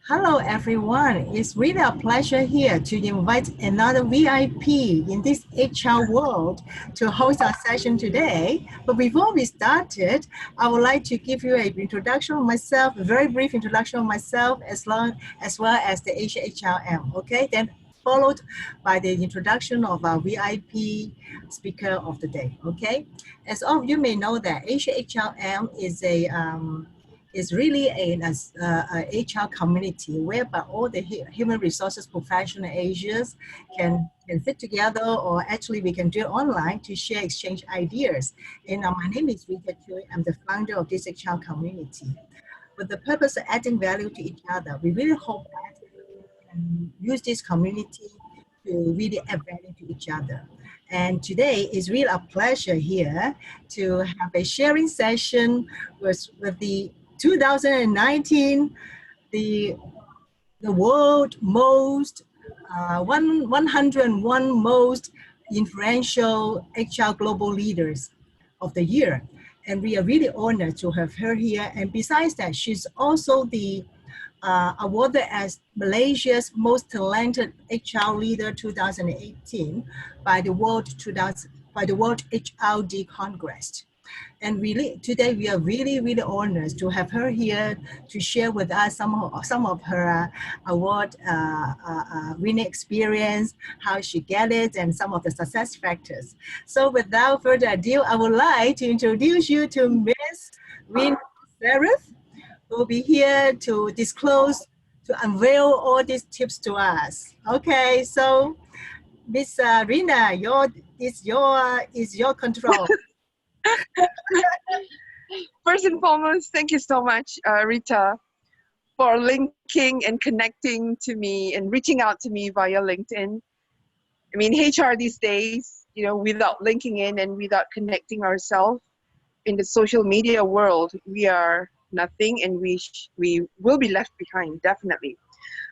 Hello, everyone. It's really a pleasure here to invite another VIP in this HR world to host our session today. But before we started, I would like to give you an introduction of myself, a very brief introduction of myself, as well as the Asia HRM. Okay, then followed by the introduction of our VIP speaker of the day. Okay, as all of you may know, that Asia HRM is really a HR community whereby all the human resources professional Asians can fit together, or actually we can do it online to share, exchange ideas. And my name is Rita. I'm the founder of this HR community. With the purpose of adding value to each other, we really hope that we can use this community to really add value to each other. And today is really a pleasure here to have a sharing session with the 2019, the world most 101 most influential HR global leaders of the year. And we are really honored to have her here. And besides that, she's also the awarded as Malaysia's most talented HR leader 2018 by the World HRD Congress. And really, today we are really honored to have her here to share with us some of her award winning experience, how she get it, and some of the success factors. So without further ado, I would like to introduce you to Miss Rina Sarif, who will be here to disclose, to unveil all these tips to us. Okay, so Miss Rina, is your control. First and foremost, thank you so much, Rita, for linking and connecting to me and reaching out to me via LinkedIn. I mean, HR these days, without linking in and without connecting ourselves in the social media world, we are nothing, and we will be left behind, definitely.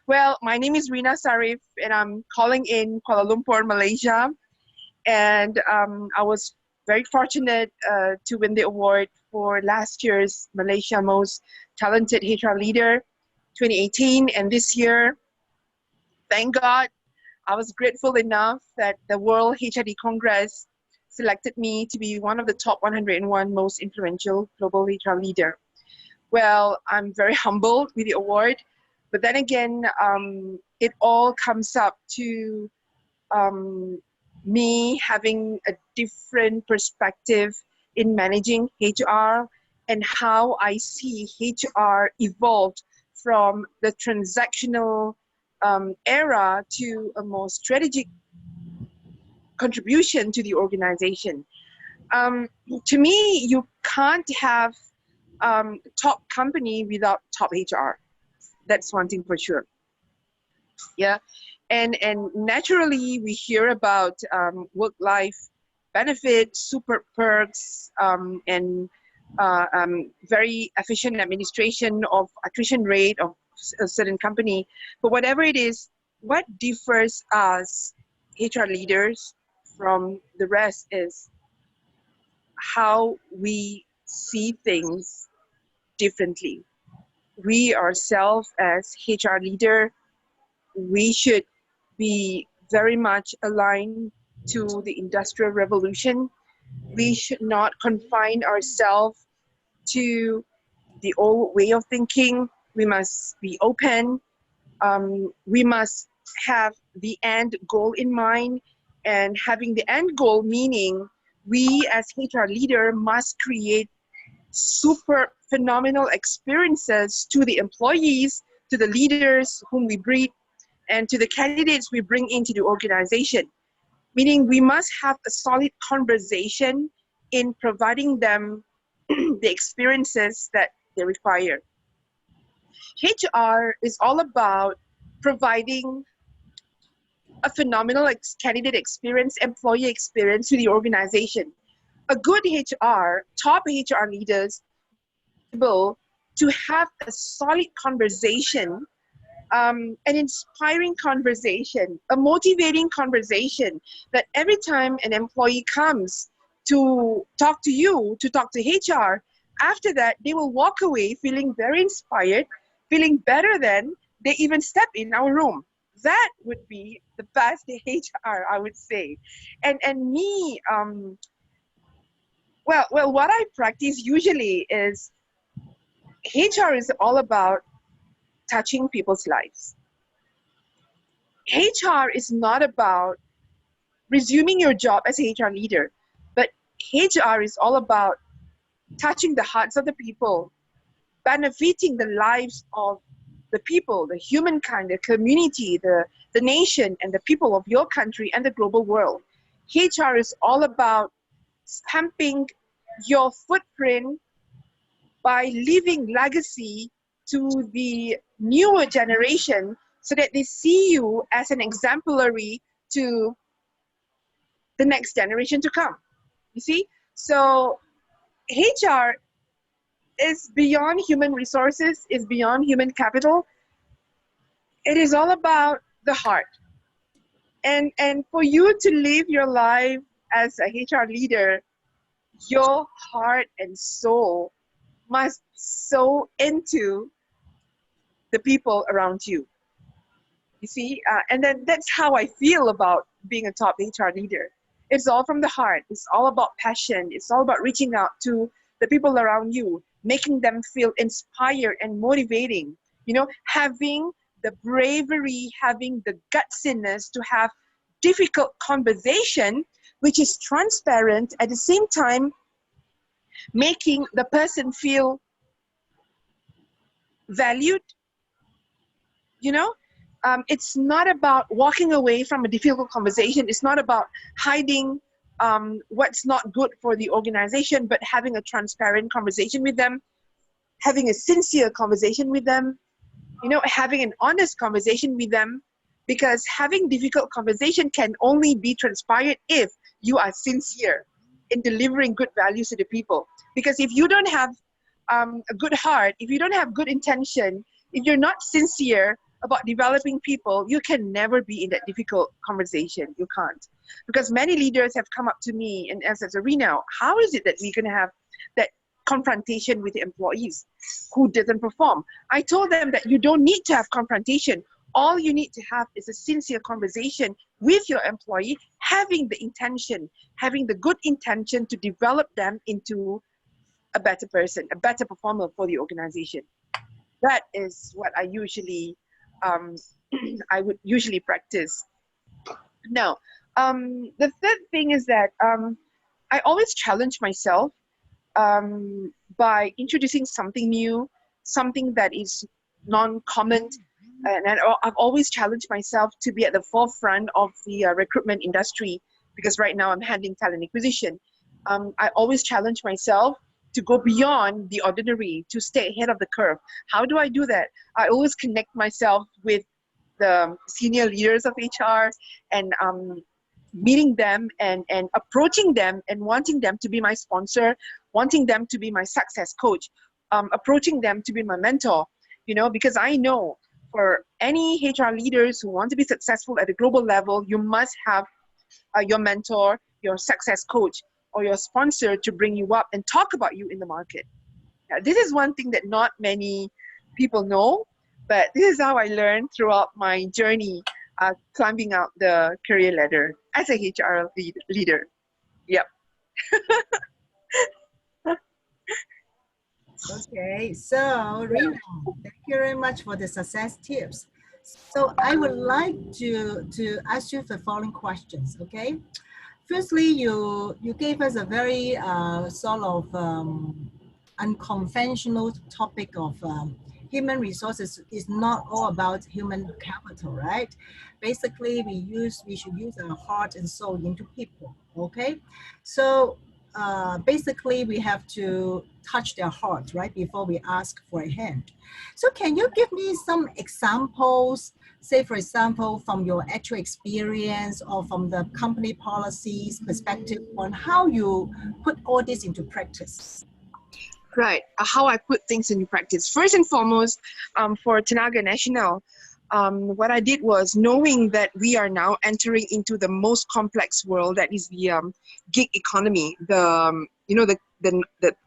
Well, my name is Rina Sarif, and I'm calling in Kuala Lumpur, Malaysia. And I was very fortunate to win the award for last year's Malaysia Most Talented HR Leader 2018. And this year, thank God, I was grateful enough that the World HRD Congress selected me to be one of the top 101 most influential global HR leader. Well, I'm very humbled with the award, but then again, it all comes up to me having a different perspective in managing HR and how I see HR evolved from the transactional era to a more strategic contribution to the organization. To me, you can't have top company without top HR. That's one thing for sure. Yeah. And naturally, we hear about work-life benefits, super perks, and very efficient administration of attrition rate of a certain company. But whatever it is, what differs us HR leaders from the rest is how we see things differently. We ourselves as HR leader, we should be very much aligned to the Industrial Revolution. We should not confine ourselves to the old way of thinking. We must be open. We must have the end goal in mind, and having the end goal meaning we as HR leader must create super phenomenal experiences to the employees, to the leaders whom we breed, and to the candidates we bring into the organization. Meaning we must have a solid conversation in providing them the experiences that they require. HR is all about providing a phenomenal candidate experience, employee experience to the organization. A good HR, top HR leaders, able to have a solid conversation, an inspiring conversation, a motivating conversation, that every time an employee comes to talk to you, to talk to HR, after that, they will walk away feeling very inspired, feeling better than they even step in our room. That would be the best HR, I would say. And me, well, what I practice usually is HR is all about touching people's lives. HR is not about resuming your job as a HR leader, but HR is all about touching the hearts of the people, benefiting the lives of the people, the humankind, the community, the nation, and the people of your country and the global world. HR is all about stamping your footprint by leaving legacy to the newer generation so that they see you as an exemplary to the next generation to come. You see? So HR is beyond human resources, is beyond human capital. It is all about the heart. And for you to live your life as a HR leader, your heart and soul must sow into the people around you. You see, and then that's how I feel about being a top HR leader. It's all from the heart. It's all about passion. It's all about reaching out to the people around you, making them feel inspired and motivating. You know, having the bravery, having the gutsiness to have difficult conversation, which is transparent at the same time, making the person feel valued. You know, it's not about walking away from a difficult conversation. It's not about hiding what's not good for the organization, but having a transparent conversation with them, having a sincere conversation with them, you know, having an honest conversation with them, because having difficult conversation can only be transpired if you are sincere in delivering good values to the people. Because if you don't have a good heart, if you don't have good intention, if you're not sincere about developing people, you can never be in that difficult conversation. You can't. Because many leaders have come up to me and asked, Rina, how is it that we can have that confrontation with the employees who doesn't perform? I told them that you don't need to have confrontation. All you need to have is a sincere conversation with your employee, having the intention, having the good intention to develop them into a better person, a better performer for the organization. That is what I usually, I would usually practice. Now, the third thing is that I always challenge myself by introducing something new, something that is non-common. And I've always challenged myself to be at the forefront of the recruitment industry, because right now I'm handling talent acquisition. I always challenge myself to go beyond the ordinary, to stay ahead of the curve. How do I do that? I always connect myself with the senior leaders of HR and meeting them and approaching them and wanting them to be my sponsor, wanting them to be my success coach, approaching them to be my mentor, you know, because I know for any HR leaders who want to be successful at a global level, you must have your mentor, your success coach, or your sponsor to bring you up and talk about you in the market. Now, this is one thing that not many people know, but this is how I learned throughout my journey climbing out the career ladder as a HR leader. Yep. Okay, so Rina, thank you very much for the success tips. So I would like to ask you the following questions, okay? Firstly, you gave us a very sort of unconventional topic of human resources is not all about human capital, right? Basically, we should use our heart and soul into people, okay? So basically, we have to touch their heart, right, before we ask for a hand. So can you give me some examples, say, for example, from your actual experience or from the company policies perspective on how you put all this into practice? Right. How I put things into practice. First and foremost, for Tenaga Nasional, what I did was, knowing that we are now entering into the most complex world, that is the gig economy, the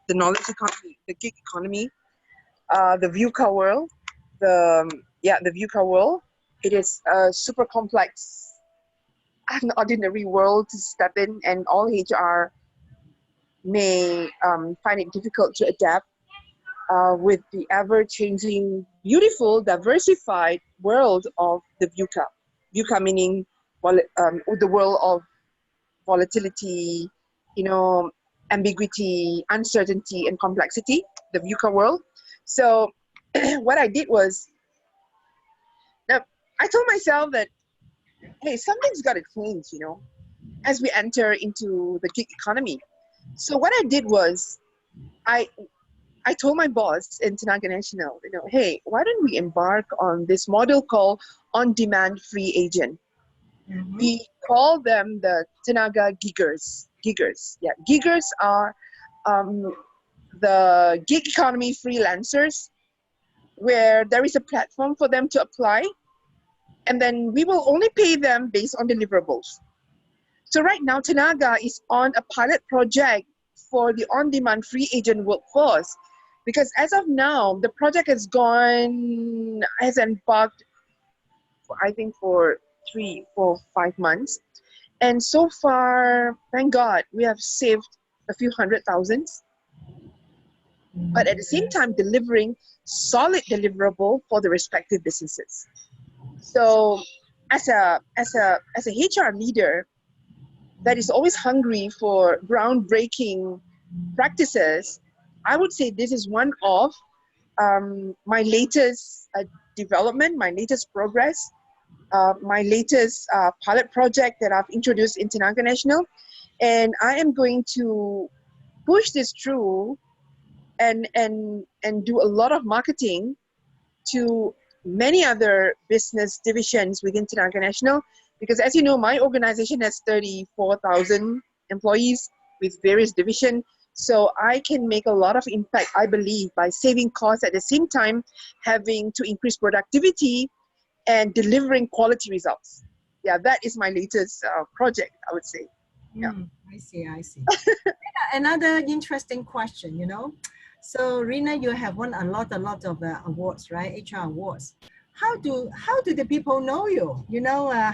knowledge economy, the gig economy, the VUCA world, the Yeah, the VUCA world. It is a super complex, unordinary world to step in, and all HR may find it difficult to adapt with the ever-changing, beautiful, diversified world of the VUCA. VUCA meaning the world of volatility, ambiguity, uncertainty, and complexity, the VUCA world. So what I did was, now, I told myself that, hey, something's got to change, as we enter into the gig economy. So what I did was, I I told my boss in Tenaga National, hey, why don't we embark on this model called on-demand free agent? Mm-hmm. We call them the Tenaga giggers. Giggers, yeah. Giggers are the gig economy freelancers where there is a platform for them to apply, and then we will only pay them based on deliverables. So right now, Tenaga is on a pilot project for the on-demand free agent workforce, because as of now, the project has embarked, I think, for 3, 4, 5 months. And so far, thank God, we have saved a few $100,000, but at the same time, delivering solid deliverable for the respective businesses. So as a HR leader that is always hungry for groundbreaking practices, I would say this is one of my latest development, my latest progress, my latest pilot project that I've introduced in Tenaga National. And I am going to push this through and do a lot of marketing to many other business divisions within Tenaga National, because as you know, my organization has 34,000 employees with various divisions. So I can make a lot of impact, I believe, by saving costs at the same time having to increase productivity and delivering quality results. Yeah, that is my latest project, I would say. Yeah. I see. Another interesting question, So Rina, you have won a lot of awards, right? HR awards. How do the people know you?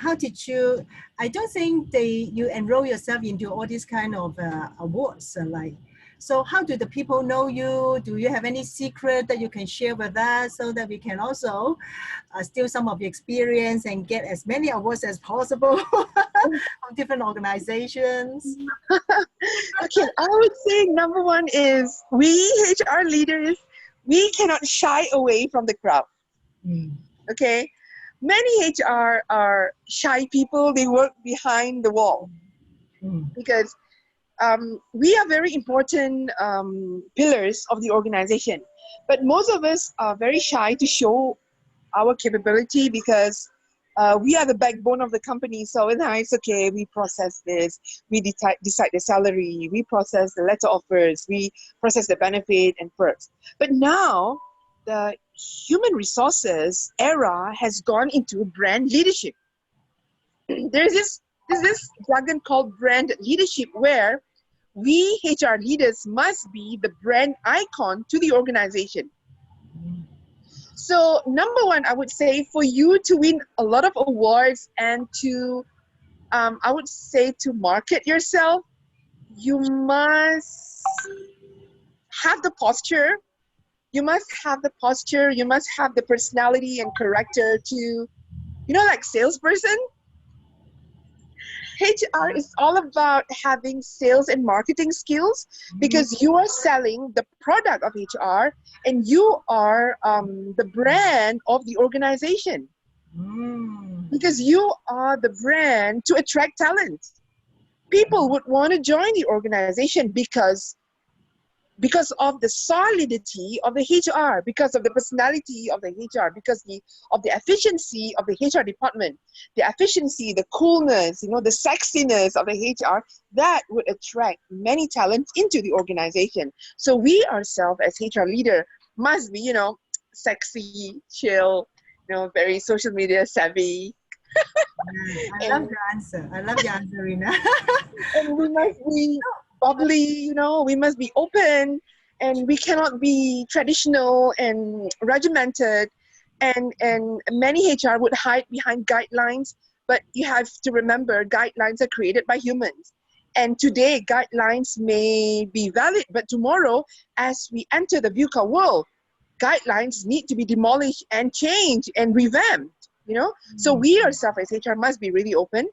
How did you? I don't think you enroll yourself into all these kind of awards. So how do the people know you? Do you have any secret that you can share with us so that we can also steal some of your experience and get as many awards as possible from different organizations? Okay, I would say number one is we HR leaders, we cannot shy away from the crowd. Okay, many HR are shy people. They work behind the wall because we are very important pillars of the organization, but most of us are very shy to show our capability because we are the backbone of the company. So it's okay, we process this, we decide the salary, we process the letter offers, we process the benefit and perks. But now the human resources era has gone into brand leadership. There's this jargon called brand leadership where we HR leaders must be the brand icon to the organization. So number one, I would say for you to win a lot of awards and to, I would say to market yourself, you must have the posture. You must have the posture. You must have the personality and character to, like salesperson. HR is all about having sales and marketing skills because you are selling the product of HR and you are the brand of the organization. Because you are the brand to attract talent. People would want to join the organization because of the solidity of the HR, because of the personality of the HR, because of the efficiency of the HR department, the efficiency, the coolness, the sexiness of the HR, that would attract many talents into the organization. So we ourselves as HR leader must be, sexy, chill, very social media savvy. I love your answer, Rina. And we must be bubbly, we must be open, and we cannot be traditional and regimented. and many HR would hide behind guidelines, but you have to remember guidelines are created by humans. And today guidelines may be valid, but tomorrow, as we enter the VUCA world, guidelines need to be demolished and changed and revamped, you know? So we ourselves as HR must be really open.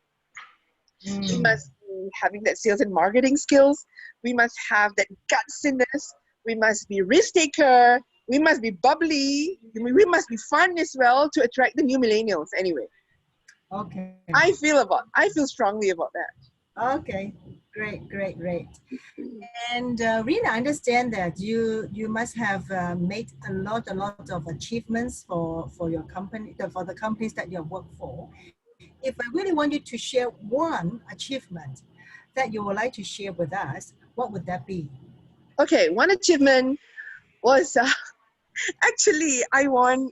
We must be having that sales and marketing skills. We must have that gutsiness. We must be risk taker. We must be bubbly. We must be fun as well to attract the new millennials anyway. Okay. I feel strongly about that. Okay. Great, great, great. And Rina, I understand that you must have made a lot of achievements for your company, for the companies that you work for. If I really want you to share one achievement that you would like to share with us, what would that be? Okay, one achievement was actually I won.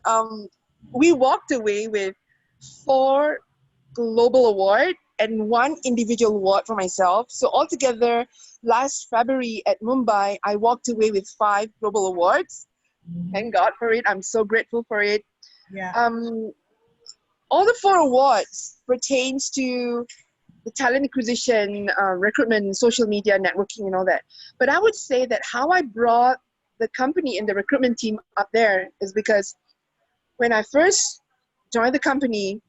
We walked away with 4 global award and 1 individual award for myself. So altogether, last February at Mumbai, I walked away with 5 global awards. Thank God for it. I'm so grateful for it. Yeah. All the 4 awards pertains to the talent acquisition, recruitment, social media, networking, and all that. But I would say that how I brought the company and the recruitment team up there is because when I first joined the company,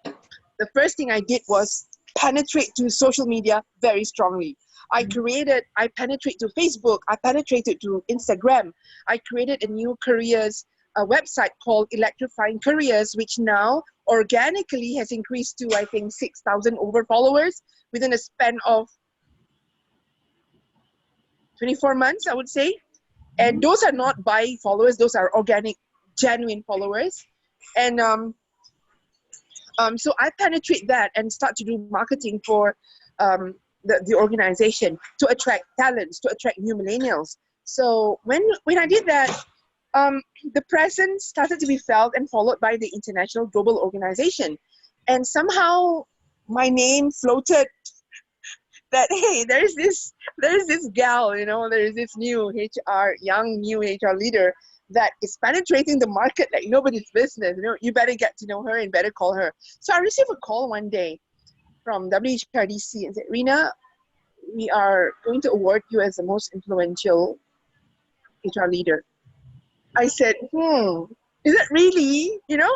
the first thing I did was penetrate to social media very strongly. I penetrated to Facebook, I penetrated to Instagram. I created a new careers website called Electrifying Careers, which now organically has increased to, I think, 6,000 over followers within a span of 24 months, I would say. And those are not buy followers, those are organic, genuine followers. And so I penetrate that and start to do marketing for the organization to attract talents, to attract new millennials. So when I did that, the presence started to be felt and followed by the international global organization. And somehow my name floated that, hey, there's this gal, you know, there's this young new HR leader that is penetrating the market like nobody's business. You know, you better get to know her and better call her. So I received a call one day from WHRDC and said, Rina, we are going to award you as the most influential HR leader. I said, is it really? You know?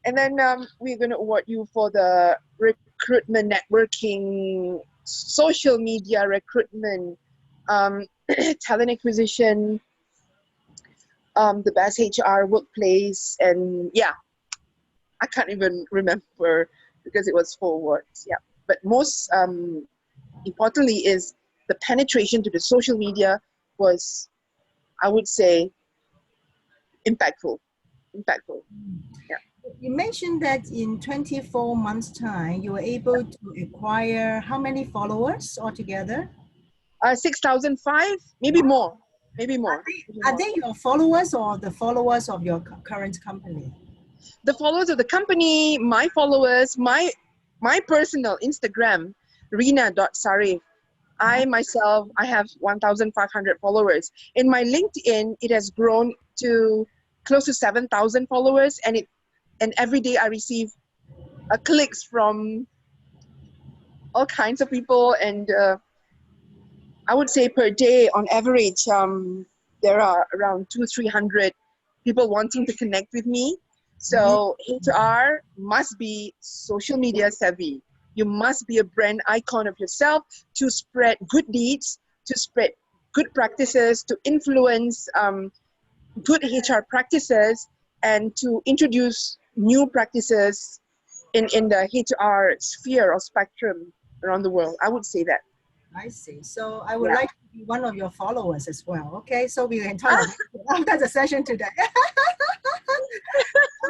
And then we're going to award you for the recruitment, networking, social media recruitment, talent acquisition, the best HR workplace, and yeah, I can't even remember because it was 4 awards. Yeah, but most importantly is the penetration to the social media was, I would say, impactful. Yeah. You mentioned that in 24 months' time, you were able to acquire how many followers altogether? 6,005, maybe more. Are they your followers or the followers of your current company? The followers of the company, my followers, my personal Instagram, rina.sarif. I myself, I have 1,500 followers. In my LinkedIn, it has grown to close to 7,000 followers, and every day I receive clicks from all kinds of people, and I would say per day, on average, there are around 200-300 people wanting to connect with me. So HR must be social media savvy. You must be a brand icon of yourself to spread good deeds, to spread good practices, to influence good HR practices, and to introduce new practices in the HR sphere or spectrum around the world. I would say that. I see. So I would like to be one of your followers as well. Okay, so we can talk after the session today.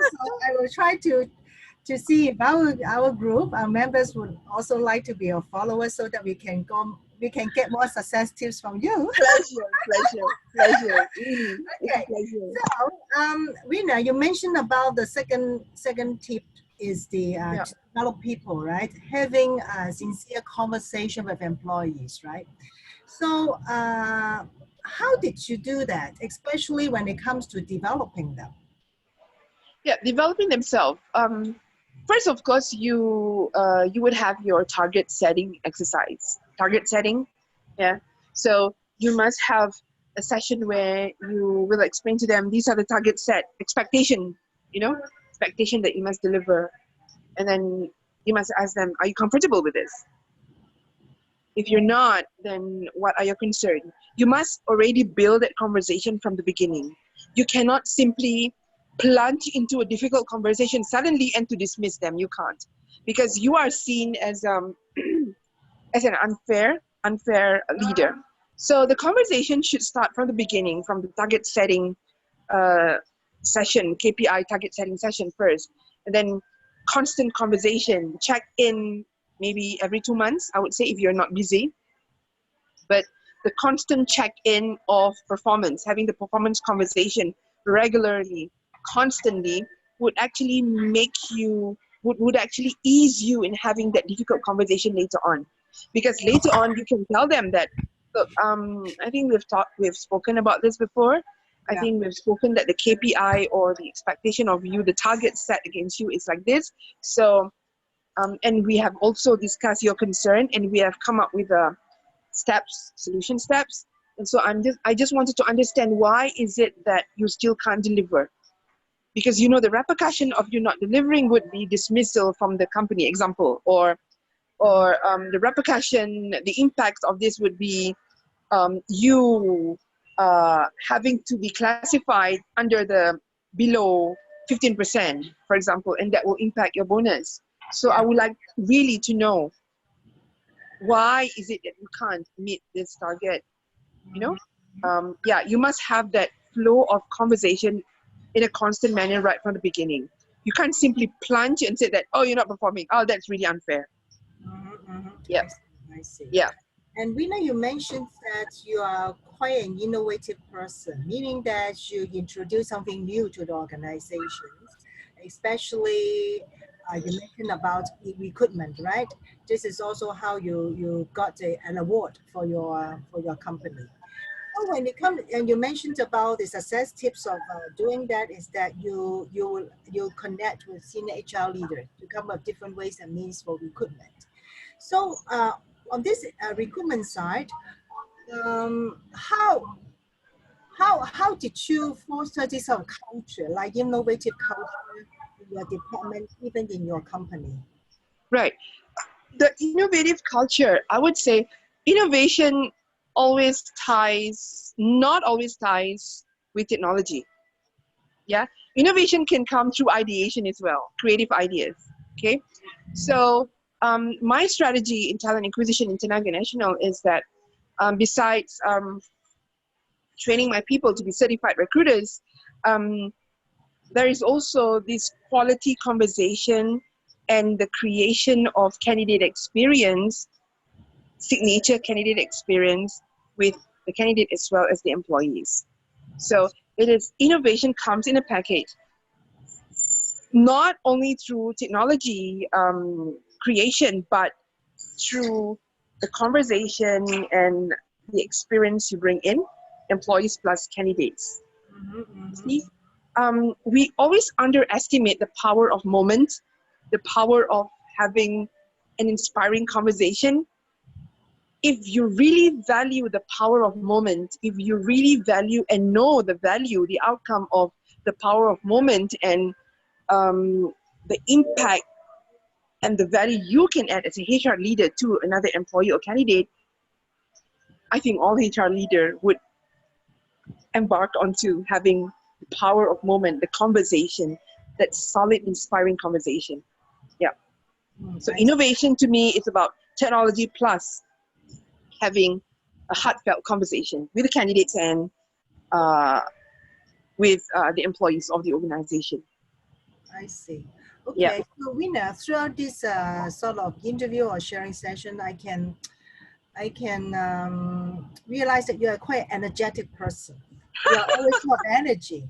So I will try to see if our group, our members would also like to be your followers so that we can get more success tips from you. Pleasure. Okay. So, Rina, you mentioned about the second tip is the to develop people, right? Having a sincere conversation with employees, right? So, how did you do that, especially when it comes to developing them? Yeah, developing themselves. First, of course, you would have your target setting exercise. Target setting, yeah. So you must have a session where you will explain to them these are the target set expectation. You know, expectation that you must deliver, and then you must ask them, are you comfortable with this? If you're not, then what are your concerns? You must already build that conversation from the beginning. You cannot simply plunge into a difficult conversation suddenly and to dismiss them. You can't, because you are seen as as an unfair leader. So the conversation should start from the beginning, from the target setting uh, session, KPI target setting session first, and then constant conversation, check in maybe every 2 months, I would say, if you're not busy. But the constant check-in of performance, having the performance conversation regularly, constantly, would actually make you, would actually ease you in having that difficult conversation later on. Because later on, you can tell them that, look, I think we've spoken about this before. I Yeah. think we've spoken that the KPI or the expectation of you, the target set against you is like this. So, and we have also discussed your concern, and we have come up with a solution steps. And so I just wanted to understand, why is it that you still can't deliver? Because the repercussion of you not delivering would be dismissal from the company, example, or the repercussion, the impact of this would be you having to be classified under the below 15%, for example, and that will impact your bonus. So I Yeah. would like really to know, why is it that you can't meet this target? you know yeah, you must have that flow of conversation in a constant manner right from the beginning. You can't simply plunge and say that, oh, you're not performing, oh, that's really unfair. Yeah, I see. I see. yeah, And Rina, you mentioned that you are quite an innovative person, meaning that you introduce something new to the organizations, especially you mentioned about recruitment, right? This is also how you got an award for your company. So when it comes, and you mentioned about the success tips of doing that, is that you connect with senior HR leaders to come up with different ways and means for recruitment. So on this recruitment side, how did you foster this sort of culture, like innovative culture in your department, even in your company? right. The innovative culture, I would say, innovation not always ties with technology. Yeah, innovation can come through ideation as well, creative ideas. Okay, so my strategy in talent acquisition international is that, besides training my people to be certified recruiters, um, there is also this quality conversation and the creation of candidate experience, signature candidate experience, with the candidate as well as the employees. So it is, innovation comes in a package, not only through technology creation, but through the conversation and the experience you bring in, employees plus candidates. See, we always underestimate the power of moment, the power of having an inspiring conversation. If you really value the power of moment, if you really value and know the value, the outcome of the power of moment, and the impact and the value you can add as a HR leader to another employee or candidate, I think all HR leader would embark onto having the power of moment, the conversation, that solid, inspiring conversation. Yeah. So I see. innovation to me is about technology plus having a heartfelt conversation with the candidates and uh, with the employees of the organization. I see. Yeah. Okay, so Rina, throughout this sort of interview or sharing session, I can realize that you're a quite energetic person. You're always full of energy.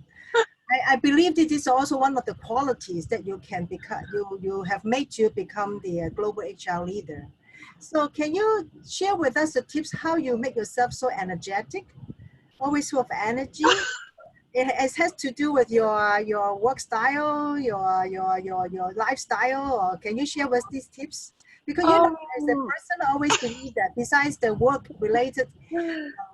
I believe this is also one of the qualities that you can become. You have made you become the global HR leader. So can you share with us the tips how you make yourself so energetic, always full of energy? it has to do with your work style, your lifestyle, or can you share with these tips? Because you know, as a Um, person, I always believe that besides the work related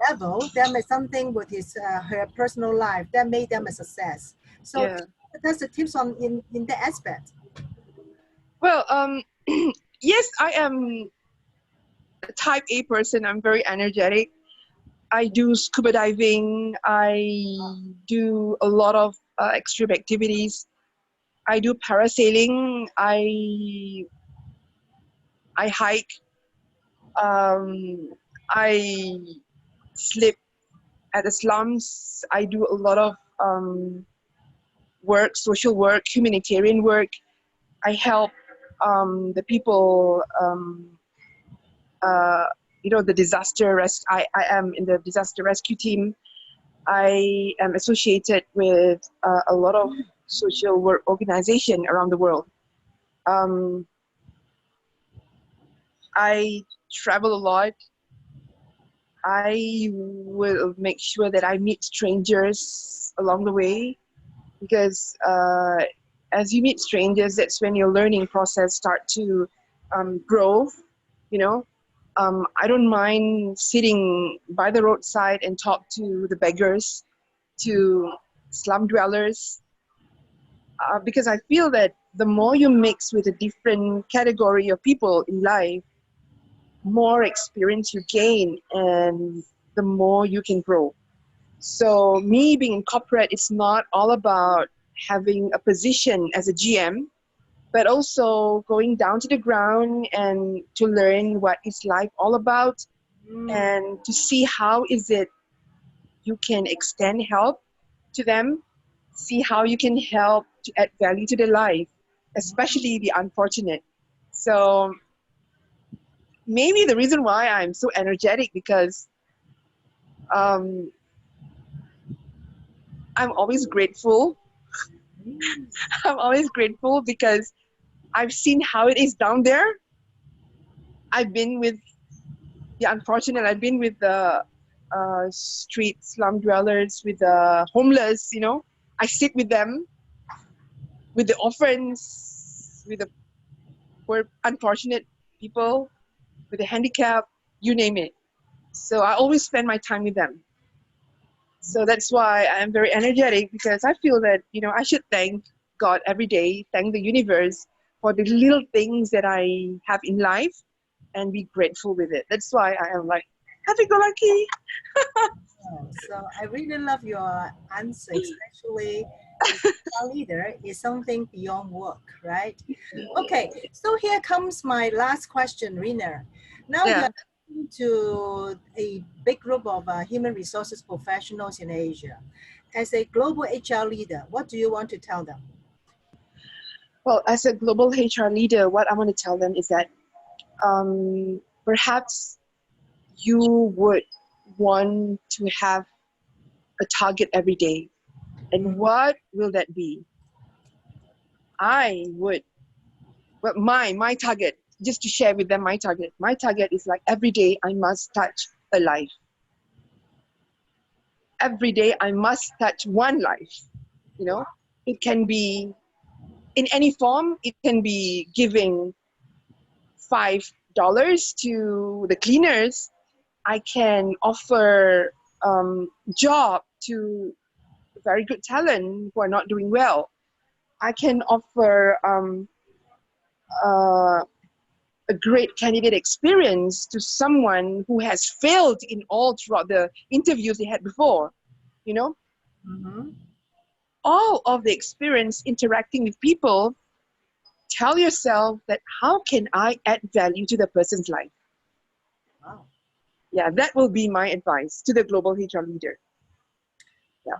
level, there may something with his her personal life that made them a success. So yeah. that's the tips on in that aspect. Well, yes, I am a type A person. I'm very energetic. I do scuba diving. I do a lot of extreme activities. I do parasailing. I hike. Um, I sleep at the slums. I do a lot of work, social work, humanitarian work. I help the people. Uh, the disaster rescue. I am in the disaster rescue team. I am associated with a lot of social work organization around the world. Um, I travel a lot. I will make sure that I meet strangers along the way because as you meet strangers, that's when your learning process start to grow. You know, I don't mind sitting by the roadside and talk to the beggars, to slum dwellers, because I feel that the more you mix with a different category of people in life, more experience you gain and the more you can grow. So me being in corporate, it's not all about having a position as a GM, but also going down to the ground and to learn what is life all about Mm, and to see how is it you can extend help to them, see how you can help to add value to their life, especially the unfortunate. So maybe the reason why I'm so energetic because um, I'm always grateful. mm, I'm always grateful because I've seen how it is down there. I've been with the unfortunate. I've been with the street slum dwellers, with the homeless. I sit with them, with the orphans, with the poor, unfortunate people, with the handicap, you name it. So I always spend my time with them. So that's why I am very energetic because I feel that, I should thank God every day, thank the universe for the little things that I have in life and be grateful with it. That's why I am like happy go lucky. oh, so I really love your answer, especially as a leader is something beyond work, right? Okay, so here comes my last question, Rina. Now Yeah. you're talking to a big group of human resources professionals in Asia. As a global HR leader, what do you want to tell them? Well, as a global HR leader, what I want to tell them is that perhaps you would want to have a target every day. And what will that be? I would, but my target, just to share with them my target. My target is like every day I must touch a life. Every day I must touch one life. It can be in any form. It can be giving $5 to the cleaners. I can offer job to very good talent who are not doing well. I can offer uh, a great candidate experience to someone who has failed in all throughout the interviews they had before. You know, Mm-hmm. all of the experience interacting with people, tell yourself that how can I add value to the person's life? Wow. Yeah, that will be my advice to the global HR leader. Yeah.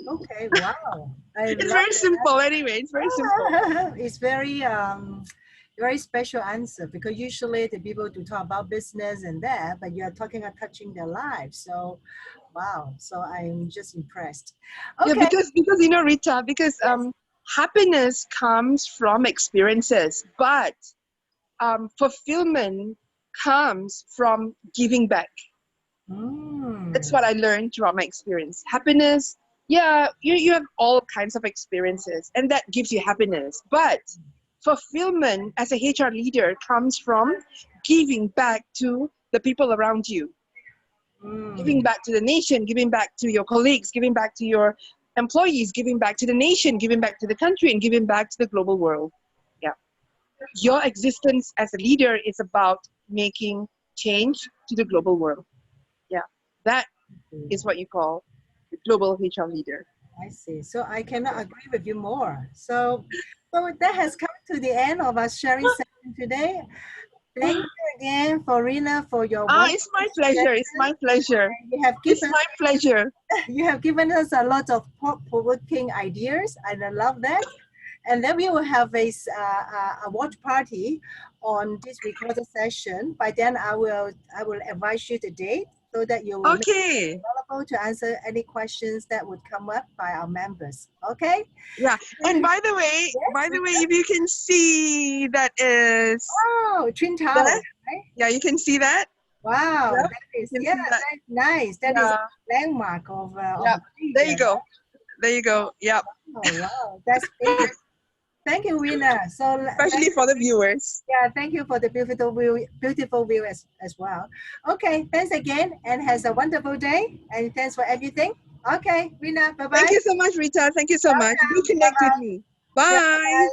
Okay, wow. I It's love very simple anyway. It's very simple. it. It's very special answer because usually the people do talk about business and that, but you're talking about touching their lives. So wow. So I'm just impressed. Yeah, Okay. because Rita, because Yes. happiness comes from experiences, but fulfillment comes from giving back. That's Mm, what I learned throughout my experience. Happiness Yeah, you have all kinds of experiences, and that gives you happiness. But fulfillment as a HR leader comes from giving back to the people around you, giving Mm. back to the nation, giving back to your colleagues, giving back to your employees, giving back to the nation, giving back to the country, and giving back to the global world. Yeah. Your existence as a leader is about making change to the global world. Yeah. That is what you call the global HR leader. I see. So I cannot agree with you more. So that has come to the end of our sharing session today. Thank you again, for Rina, for your It's wonderful my pleasure. It's suggestion. my pleasure. You have It's given my pleasure. you have given us a lot of thought-provoking ideas, and I love that. And then we will have a watch party on this recorded session. By then, I will advise you the date so that you will make Okay. available to answer any questions that would come up by our members. Okay? Yeah. And by Yes. the way, if you can see that is Oh, Twin Tower, there. right? Yeah, you can see that. Wow, Yeah. that is, You can yeah, see that. that's nice. That is Yeah. a landmark of Yeah. a There you region. go. There you go. Yeah. Oh, wow, that's beautiful. Thank you, Rina. So Especially for the viewers. yeah, thank you for the beautiful view as well. Okay, thanks again, and has a wonderful day. And thanks for everything. Okay, Rina, bye Thank bye. you so much, Rita. Thank you so much. Do connect with me. Yeah, Bye. bye.